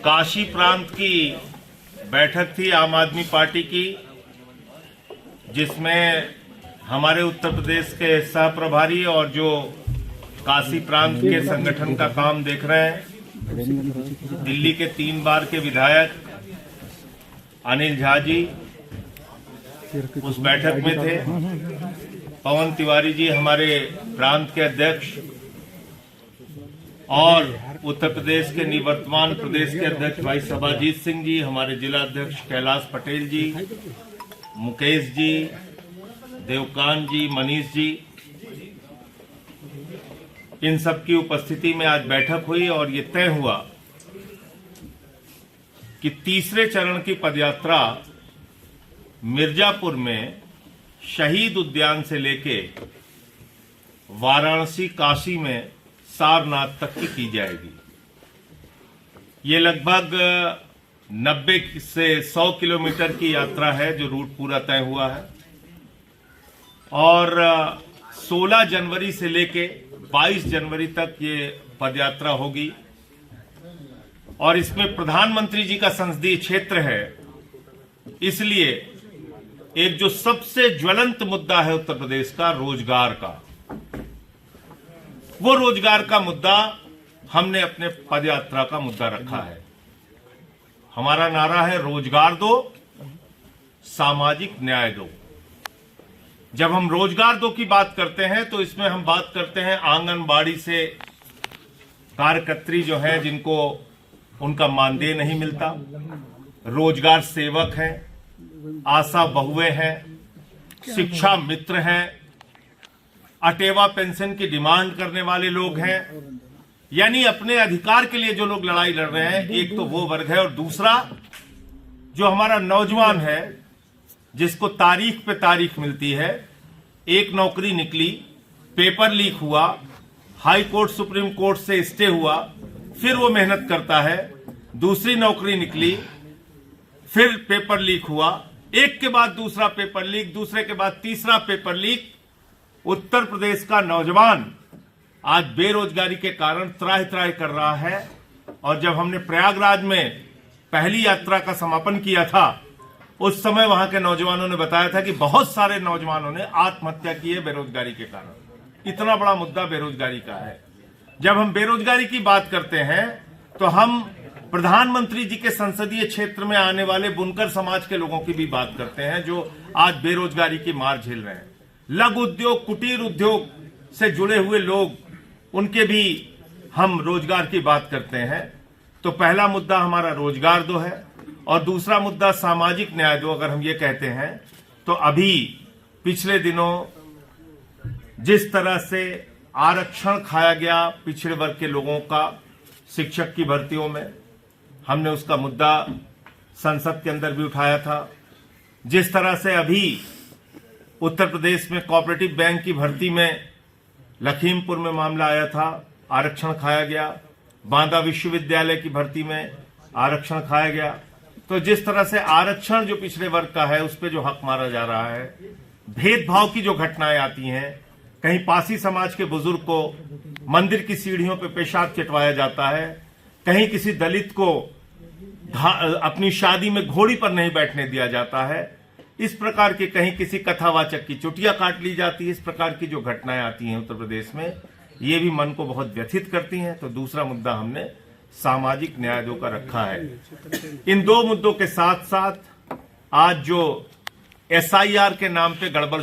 काशी प्रांत की बैठक थी आम आदमी पार्टी की, जिसमें हमारे उत्तर प्रदेश के सह प्रभारी और जो काशी प्रांत के संगठन का काम देख रहे हैं, दिल्ली के 3 बार के विधायक अनिल झा जी उस बैठक में थे। पवन तिवारी जी हमारे प्रांत के अध्यक्ष और उत्तर प्रदेश के निवर्तमान प्रदेश के अध्यक्ष भाई सभाजीत सिंह जी, हमारे जिला अध्यक्ष कैलाश पटेल जी, मुकेश जी, देवकांत जी, मनीष जी, इन सब की उपस्थिति में आज बैठक हुई और ये तय हुआ कि तीसरे चरण की पदयात्रा मिर्जापुर में शहीद उद्यान से लेके वाराणसी काशी में सारनाथ तक की जाएगी। ये लगभग 90 से 100 किलोमीटर की यात्रा है जो रूट पूरा तय हुआ है और 16 जनवरी से लेके 22 जनवरी तक ये पदयात्रा होगी और इसमें प्रधानमंत्री जी का संसदीय क्षेत्र है, इसलिए एक जो सबसे ज्वलंत मुद्दा है उत्तर प्रदेश का, रोजगार का, वो रोजगार का मुद्दा हमने अपने पदयात्रा का मुद्दा रखा है। हमारा नारा है रोजगार दो, सामाजिक न्याय दो। जब हम रोजगार दो की बात करते हैं तो इसमें हम बात करते हैं आंगनबाड़ी से कार्यकर्त्री जो है जिनको उनका मानदेय नहीं मिलता, रोजगार सेवक हैं, आशा बहुएं हैं, शिक्षा मित्र हैं, अटेवा पेंशन की डिमांड करने वाले लोग हैं, यानी अपने अधिकार के लिए जो लोग लड़ाई लड़ रहे हैं, एक तो वो वर्ग है और दूसरा जो हमारा नौजवान है जिसको तारीख पे तारीख मिलती है। एक नौकरी निकली, पेपर लीक हुआ, हाई कोर्ट सुप्रीम कोर्ट से स्टे हुआ, फिर वो मेहनत करता है, दूसरी नौकरी निकली, फिर पेपर लीक हुआ, एक के बाद दूसरा पेपर लीक, दूसरे के बाद तीसरा पेपर लीक। उत्तर प्रदेश का नौजवान आज बेरोजगारी के कारण त्राहि त्राहि कर रहा है और जब हमने प्रयागराज में पहली यात्रा का समापन किया था उस समय वहां के नौजवानों ने बताया था कि बहुत सारे नौजवानों ने आत्महत्या की है बेरोजगारी के कारण। इतना बड़ा मुद्दा बेरोजगारी का है। जब हम बेरोजगारी की बात करते हैं तो हम प्रधानमंत्री जी के संसदीय क्षेत्र में आने वाले बुनकर समाज के लोगों की भी बात करते हैं जो आज बेरोजगारी की मार झेल रहे हैं। लघु उद्योग, कुटीर उद्योग से जुड़े हुए लोग, उनके भी हम रोजगार की बात करते हैं। तो पहला मुद्दा हमारा रोजगार दो है और दूसरा मुद्दा सामाजिक न्याय दो। अगर हम ये कहते हैं तो अभी पिछले दिनों जिस तरह से आरक्षण खाया गया पिछड़े वर्ग के लोगों का शिक्षक की भर्तियों में, हमने उसका मुद्दा संसद के अंदर भी उठाया था। जिस तरह से अभी उत्तर प्रदेश में कोऑपरेटिव बैंक की भर्ती में लखीमपुर में मामला आया था, आरक्षण खाया गया, बांदा विश्वविद्यालय की भर्ती में आरक्षण खाया गया। तो जिस तरह से आरक्षण जो पिछड़े वर्ग का है उस पर जो हक मारा जा रहा है, भेदभाव की जो घटनाएं आती हैं, कहीं पासी समाज के बुजुर्ग को मंदिर की सीढ़ियों पर पेशाब चटवाया जाता है, कहीं किसी दलित को अपनी शादी में घोड़ी पर नहीं बैठने दिया जाता है, इस प्रकार के कहीं किसी कथावाचक की चुटिया काट ली जाती है। इस प्रकार की जो घटनाएं आती हैं उत्तर प्रदेश में, ये भी मन को बहुत व्यथित करती हैं। तो दूसरा मुद्दा हमने सामाजिक न्याय दो का रखा है। इन दो मुद्दों के साथ साथ आज जो SIR के नाम पे गड़बड़